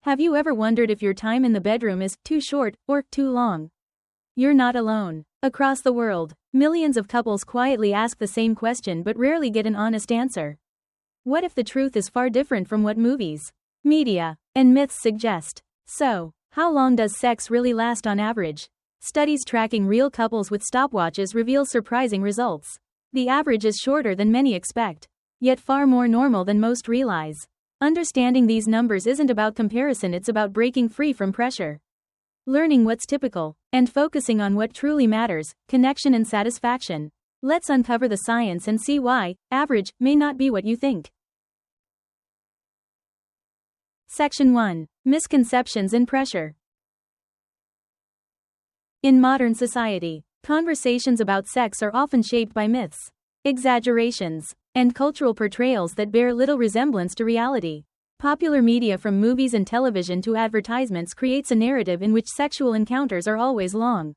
Have you ever wondered if your time in the bedroom is too short or too long? You're not alone. Across the world, millions of couples quietly ask the same question but rarely get an honest answer. What if the truth is far different from what movies, media, and myths suggest? So, how long does sex really last on average? Studies tracking real couples with stopwatches reveal surprising results. The average is shorter than many expect, yet far more normal than most realize. Understanding these numbers isn't about comparison, it's about breaking free from pressure. Learning what's typical, and focusing on what truly matters, connection and satisfaction. Let's uncover the science and see why average may not be what you think. Section 1. Misconceptions and pressure. In modern society, conversations about sex are often shaped by myths, exaggerations, and cultural portrayals that bear little resemblance to reality. Popular media, from movies and television to advertisements, creates a narrative in which sexual encounters are always long,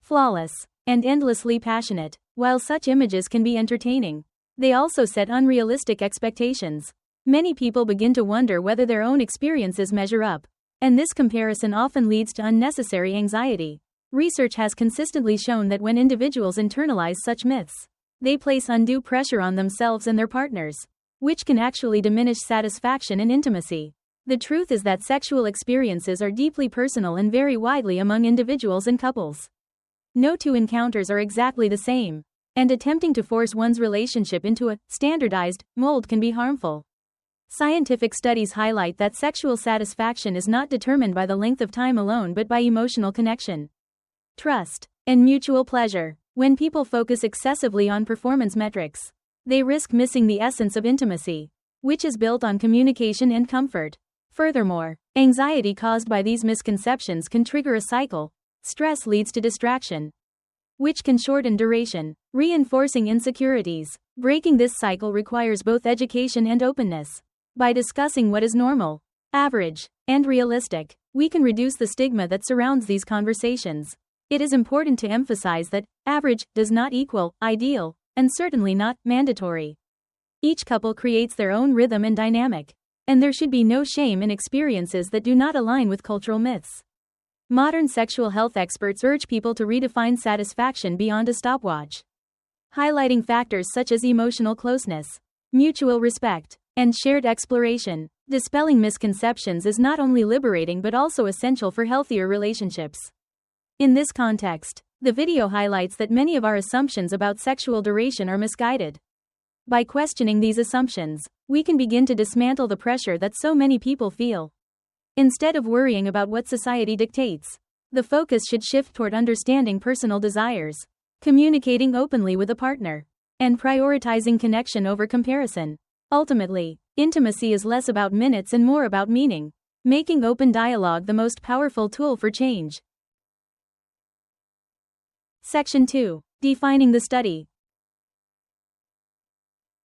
flawless, and endlessly passionate. While such images can be entertaining, they also set unrealistic expectations. Many people begin to wonder whether their own experiences measure up, and this comparison often leads to unnecessary anxiety. Research has consistently shown that when individuals internalize such myths, they place undue pressure on themselves and their partners, which can actually diminish satisfaction and intimacy. The truth is that sexual experiences are deeply personal and vary widely among individuals and couples. No two encounters are exactly the same, and attempting to force one's relationship into a standardized mold can be harmful. Scientific studies highlight that sexual satisfaction is not determined by the length of time alone but by emotional connection, trust, and mutual pleasure. When people focus excessively on performance metrics, they risk missing the essence of intimacy, which is built on communication and comfort. Furthermore, anxiety caused by these misconceptions can trigger a cycle. Stress leads to distraction, which can shorten duration, reinforcing insecurities. Breaking this cycle requires both education and openness. By discussing what is normal, average, and realistic, we can reduce the stigma that surrounds these conversations. It is important to emphasize that average does not equal ideal, and certainly not mandatory. Each couple creates their own rhythm and dynamic, and there should be no shame in experiences that do not align with cultural myths. Modern sexual health experts urge people to redefine satisfaction beyond a stopwatch, highlighting factors such as emotional closeness, mutual respect, and shared exploration. Dispelling misconceptions is not only liberating but also essential for healthier relationships. In this context, the video highlights that many of our assumptions about sexual duration are misguided. By questioning these assumptions, we can begin to dismantle the pressure that so many people feel. Instead of worrying about what society dictates, the focus should shift toward understanding personal desires, communicating openly with a partner, and prioritizing connection over comparison. Ultimately, intimacy is less about minutes and more about meaning, making open dialogue the most powerful tool for change. Section 2. Defining the study.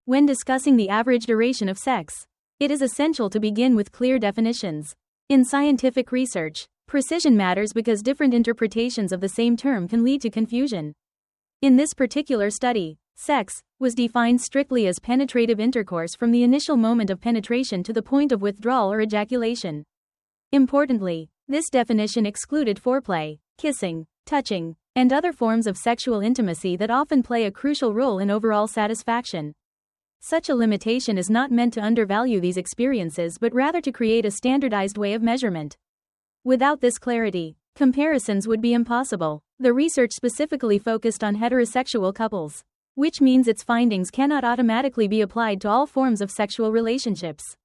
When discussing the average duration of sex, it is essential to begin with clear definitions. In scientific research, precision matters because different interpretations of the same term can lead to confusion. In this particular study, sex was defined strictly as penetrative intercourse from the initial moment of penetration to the point of withdrawal or ejaculation. Importantly, this definition excluded foreplay, kissing, touching, and other forms of sexual intimacy that often play a crucial role in overall satisfaction. Such a limitation is not meant to undervalue these experiences but rather to create a standardized way of measurement. Without this clarity, comparisons would be impossible. The research specifically focused on heterosexual couples, which means its findings cannot automatically be applied to all forms of sexual relationships.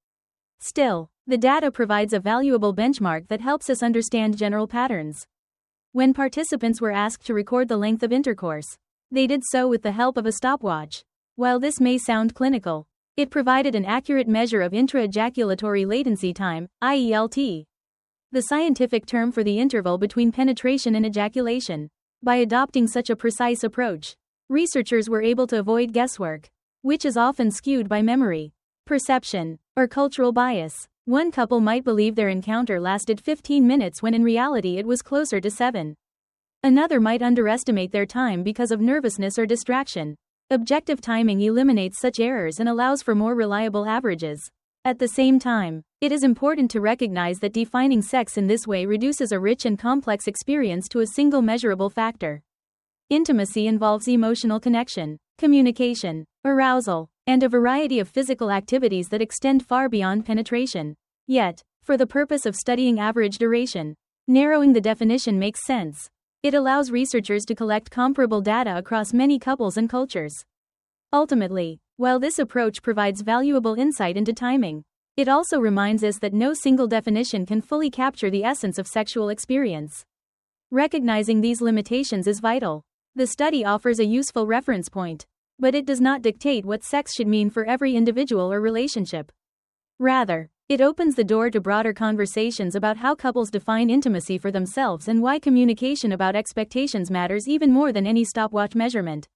Still, the data provides a valuable benchmark that helps us understand general patterns. When participants were asked to record the length of intercourse, they did so with the help of a stopwatch. While this may sound clinical, it provided an accurate measure of intra-ejaculatory latency time, IELT, the scientific term for the interval between penetration and ejaculation. By adopting such a precise approach, researchers were able to avoid guesswork, which is often skewed by memory, perception, or cultural bias. One couple might believe their encounter lasted 15 minutes when in reality it was closer to 7. Another might underestimate their time because of nervousness or distraction. Objective timing eliminates such errors and allows for more reliable averages. At the same time, It is important to recognize that defining sex in this way reduces a rich and complex experience to a single measurable factor. Intimacy involves emotional connection, communication, arousal, and a variety of physical activities that extend far beyond penetration. Yet, for the purpose of studying average duration, narrowing the definition makes sense. It allows researchers to collect comparable data across many couples and cultures. Ultimately, while this approach provides valuable insight into timing, it also reminds us that no single definition can fully capture the essence of sexual experience. Recognizing these limitations is vital. The study offers a useful reference point, but it does not dictate what sex should mean for every individual or relationship. Rather, it opens the door to broader conversations about how couples define intimacy for themselves and why communication about expectations matters even more than any stopwatch measurement.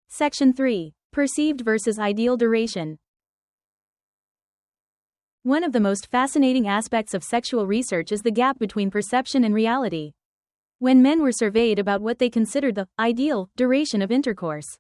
Section 3. Perceived versus ideal duration. One of the most fascinating aspects of sexual research is the gap between perception and reality. When men were surveyed about what they considered the ideal duration of intercourse,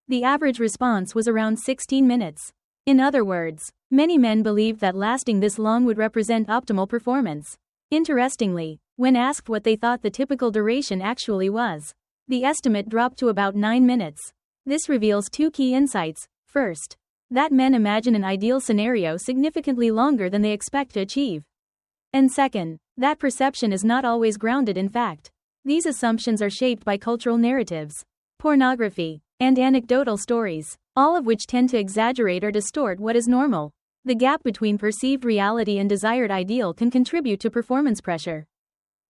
the average response was around 16 minutes. In other words, many men believed that lasting this long would represent optimal performance. Interestingly, when asked what they thought the typical duration actually was, the estimate dropped to about 9 minutes. This reveals two key insights. First, that men imagine an ideal scenario significantly longer than they expect to achieve. And second, that perception is not always grounded in fact. These assumptions are shaped by cultural narratives, pornography, and anecdotal stories, all of which tend to exaggerate or distort what is normal. The gap between perceived reality and desired ideal can contribute to performance pressure.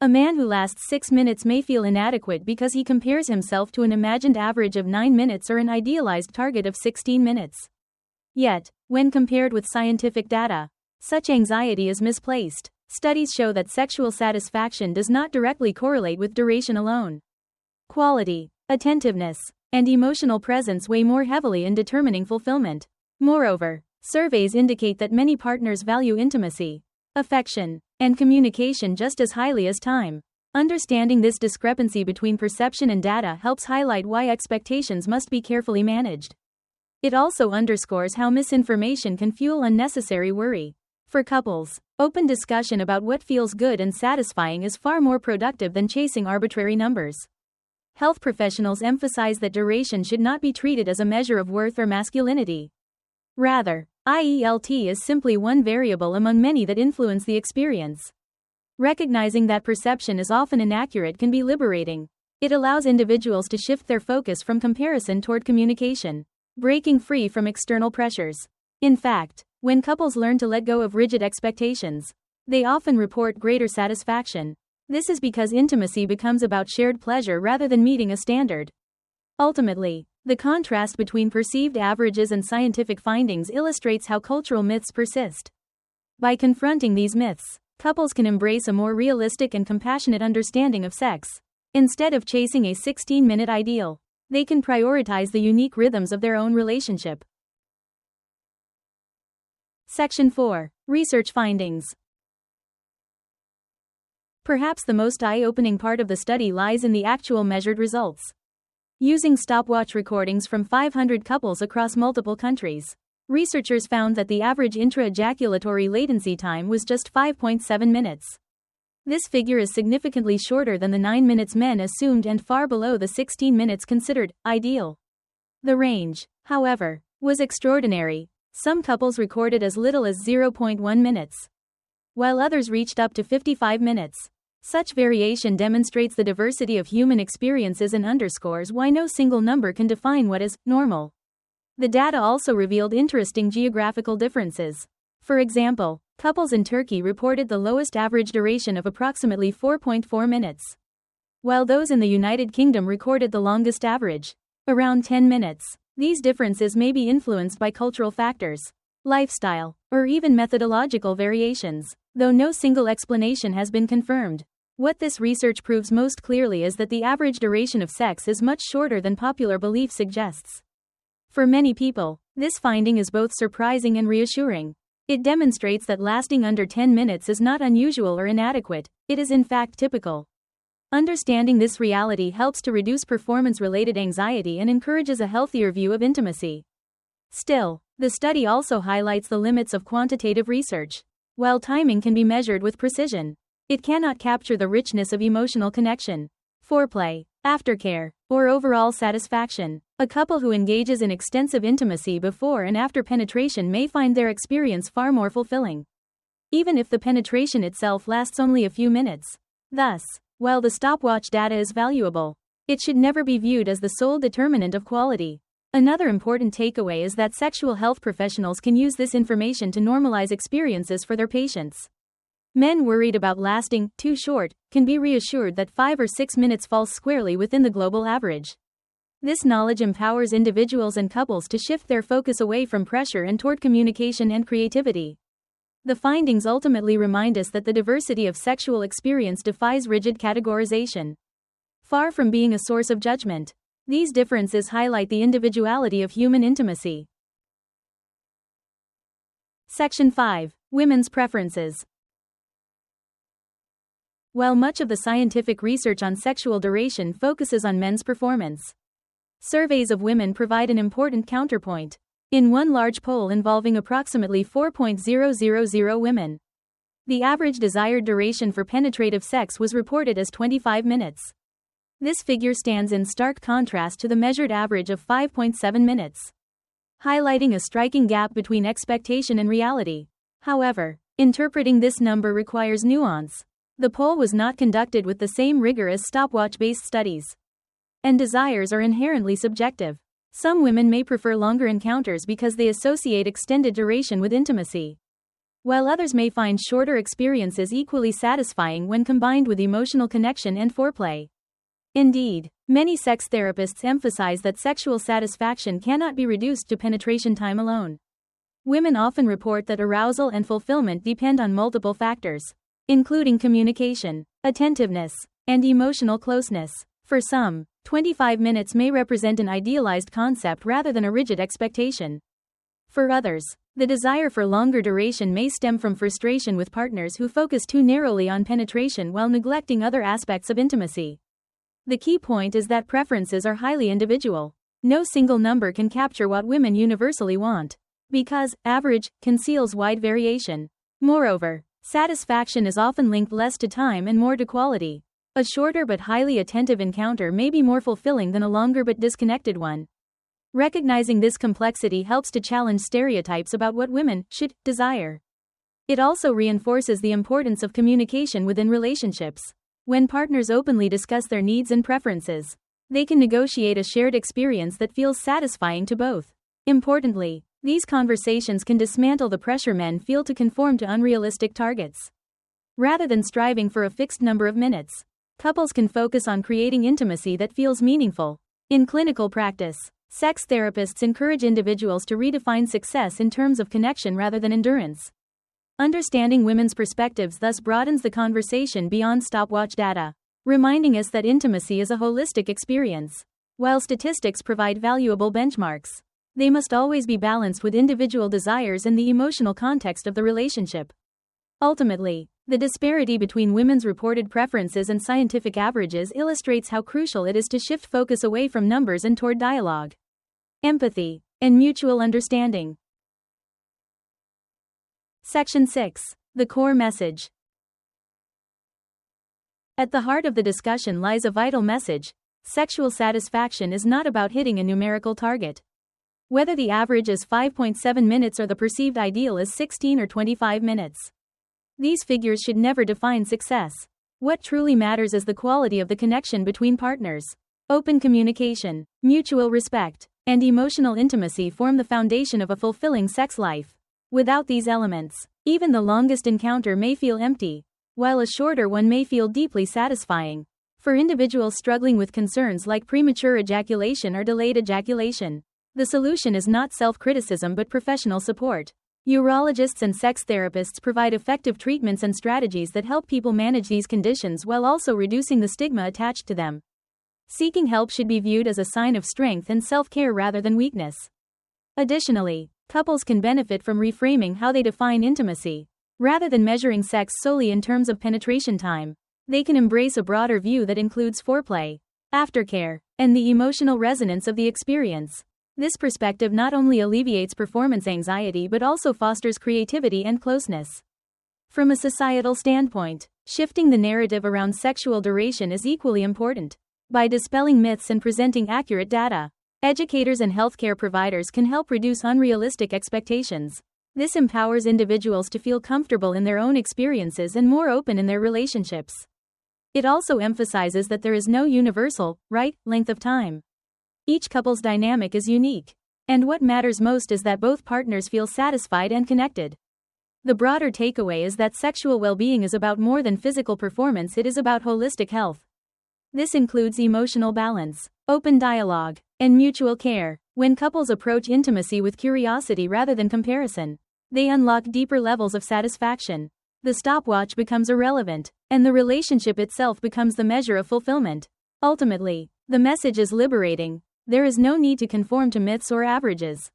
A man who lasts 6 minutes may feel inadequate because he compares himself to an imagined average of 9 minutes or an idealized target of 16 minutes. Yet, when compared with scientific data, such anxiety is misplaced. Studies show that sexual satisfaction does not directly correlate with duration alone. Quality, attentiveness, and emotional presence weigh more heavily in determining fulfillment. Moreover, surveys indicate that many partners value intimacy, affection, and communication just as highly as time. Understanding this discrepancy between perception and data helps highlight why expectations must be carefully managed. It also underscores how misinformation can fuel unnecessary worry. For couples, open discussion about what feels good and satisfying is far more productive than chasing arbitrary numbers. Health professionals emphasize that duration should not be treated as a measure of worth or masculinity. Rather, IELT is simply one variable among many that influence the experience. Recognizing that perception is often inaccurate can be liberating. It allows individuals to shift their focus from comparison toward communication, breaking free from external pressures. In fact, when couples learn to let go of rigid expectations, they often report greater satisfaction. This is because intimacy becomes about shared pleasure rather than meeting a standard. Ultimately, the contrast between perceived averages and scientific findings illustrates how cultural myths persist. By confronting these myths, couples can embrace a more realistic and compassionate understanding of sex. Instead of chasing a 16-minute ideal, they can prioritize the unique rhythms of their own relationship. Section 4. Research findings. Perhaps the most eye-opening part of the study lies in the actual measured results. Using stopwatch recordings from 500 couples across multiple countries, researchers found that the average intra-ejaculatory latency time was just 5.7 minutes. This figure is significantly shorter than the 9 minutes men assumed and far below the 16 minutes considered ideal. The range, however, was extraordinary. Some couples recorded as little as 0.1 minutes, while others reached up to 55 minutes. Such variation demonstrates the diversity of human experiences and underscores why no single number can define what is normal. The data also revealed interesting geographical differences. For example, couples in Turkey reported the lowest average duration of approximately 4.4 minutes, while those in the United Kingdom recorded the longest average, around 10 minutes. These differences may be influenced by cultural factors, lifestyle, or even methodological variations, though no single explanation has been confirmed. What this research proves most clearly is that the average duration of sex is much shorter than popular belief suggests. For many people, this finding is both surprising and reassuring. It demonstrates that lasting under 10 minutes is not unusual or inadequate, it is in fact typical. Understanding this reality helps to reduce performance-related anxiety and encourages a healthier view of intimacy. Still, The study also highlights the limits of quantitative research. While timing can be measured with precision, it cannot capture the richness of emotional connection, foreplay, aftercare, or overall satisfaction. A couple who engages in extensive intimacy before and after penetration may find their experience far more fulfilling, even if the penetration itself lasts only a few minutes. Thus, while the stopwatch data is valuable, it should never be viewed as the sole determinant of quality. Another important takeaway is that sexual health professionals can use this information to normalize experiences for their patients. Men worried about lasting too short can be reassured that 5 or 6 minutes falls squarely within the global average. This knowledge empowers individuals and couples to shift their focus away from pressure and toward communication and creativity. The findings ultimately remind us that the diversity of sexual experience defies rigid categorization. Far from being a source of judgment, these differences highlight the individuality of human intimacy. Section 5. Women's preferences. While much of the scientific research on sexual duration focuses on men's performance, surveys of women provide an important counterpoint. In one large poll involving approximately 4,000 women, the average desired duration for penetrative sex was reported as 25 minutes. This figure stands in stark contrast to the measured average of 5.7 minutes, highlighting a striking gap between expectation and reality. However, interpreting this number requires nuance. The poll was not conducted with the same rigor as stopwatch-based studies, and desires are inherently subjective. Some women may prefer longer encounters because they associate extended duration with intimacy, while others may find shorter experiences equally satisfying when combined with emotional connection and foreplay. Indeed, many sex therapists emphasize that sexual satisfaction cannot be reduced to penetration time alone. Women often report that arousal and fulfillment depend on multiple factors, including communication, attentiveness, and emotional closeness. For some, 25 minutes may represent an idealized concept rather than a rigid expectation. For others, the desire for longer duration may stem from frustration with partners who focus too narrowly on penetration while neglecting other aspects of intimacy. The key point is that preferences are highly individual. No single number can capture what women universally want, because average conceals wide variation. Moreover, satisfaction is often linked less to time and more to quality. A shorter but highly attentive encounter may be more fulfilling than a longer but disconnected one. Recognizing this complexity helps to challenge stereotypes about what women should desire. It also reinforces the importance of communication within relationships. When partners openly discuss their needs and preferences, they can negotiate a shared experience that feels satisfying to both. Importantly, these conversations can dismantle the pressure men feel to conform to unrealistic targets. Rather than striving for a fixed number of minutes, couples can focus on creating intimacy that feels meaningful. In clinical practice, sex therapists encourage individuals to redefine success in terms of connection rather than endurance. Understanding women's perspectives thus broadens the conversation beyond stopwatch data, reminding us that intimacy is a holistic experience. While statistics provide valuable benchmarks, they must always be balanced with individual desires and the emotional context of the relationship. Ultimately, the disparity between women's reported preferences and scientific averages illustrates how crucial it is to shift focus away from numbers and toward dialogue, empathy, and mutual understanding. Section 6. The core message. At the heart of the discussion lies a vital message. Sexual satisfaction is not about hitting a numerical target. Whether the average is 5.7 minutes or the perceived ideal is 16 or 25 minutes. These figures should never define success. What truly matters is the quality of the connection between partners. Open communication, mutual respect, and emotional intimacy form the foundation of a fulfilling sex life. Without these elements, even the longest encounter may feel empty, while a shorter one may feel deeply satisfying. For individuals struggling with concerns like premature ejaculation or delayed ejaculation, the solution is not self-criticism but professional support. Urologists and sex therapists provide effective treatments and strategies that help people manage these conditions while also reducing the stigma attached to them. Seeking help should be viewed as a sign of strength and self-care rather than weakness. Additionally, couples can benefit from reframing how they define intimacy. Rather than measuring sex solely in terms of penetration time, they can embrace a broader view that includes foreplay, aftercare, and the emotional resonance of the experience. This perspective not only alleviates performance anxiety but also fosters creativity and closeness. From a societal standpoint, shifting the narrative around sexual duration is equally important. By dispelling myths and presenting accurate data, educators and healthcare providers can help reduce unrealistic expectations. This empowers individuals to feel comfortable in their own experiences and more open in their relationships. It also emphasizes that there is no universal, right, length of time. Each couple's dynamic is unique, and what matters most is that both partners feel satisfied and connected. The broader takeaway is that sexual well-being is about more than physical performance, it is about holistic health. This includes emotional balance, open dialogue, and mutual care. When couples approach intimacy with curiosity rather than comparison, they unlock deeper levels of satisfaction. The stopwatch becomes irrelevant, and the relationship itself becomes the measure of fulfillment. Ultimately, the message is liberating. There is no need to conform to myths or averages.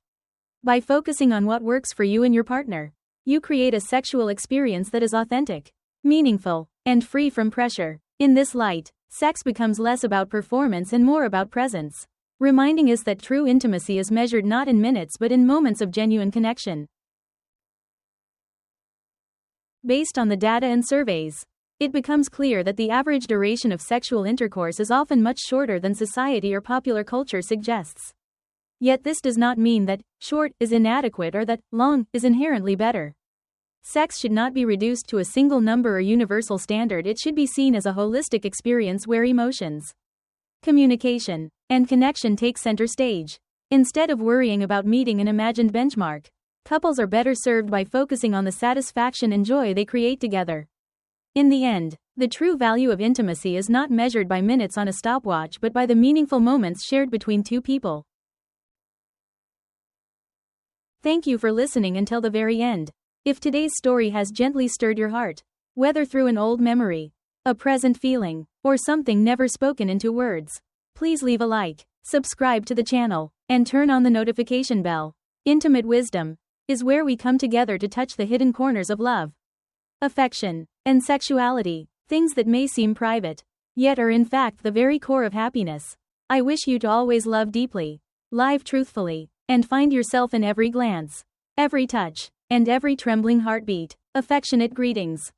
By focusing on what works for you and your partner, you create a sexual experience that is authentic, meaningful, and free from pressure. In this light, sex becomes less about performance and more about presence, reminding us that true intimacy is measured not in minutes but in moments of genuine connection. Based on the data and surveys, it becomes clear that the average duration of sexual intercourse is often much shorter than society or popular culture suggests. Yet this does not mean that short is inadequate or that long is inherently better. Sex should not be reduced to a single number or universal standard. It should be seen as a holistic experience where emotions, communication, and connection take center stage. Instead of worrying about meeting an imagined benchmark, couples are better served by focusing on the satisfaction and joy they create together. In the end, the true value of intimacy is not measured by minutes on a stopwatch but by the meaningful moments shared between two people. Thank you for listening until the very end. If today's story has gently stirred your heart, whether through an old memory, a present feeling, or something never spoken into words, please leave a like, subscribe to the channel, and turn on the notification bell. Intimate wisdom is where we come together to touch the hidden corners of love, affection, and sexuality, things that may seem private, yet are in fact the very core of happiness. I wish you to always love deeply, live truthfully, and find yourself in every glance, every touch, and every trembling heartbeat. Affectionate greetings.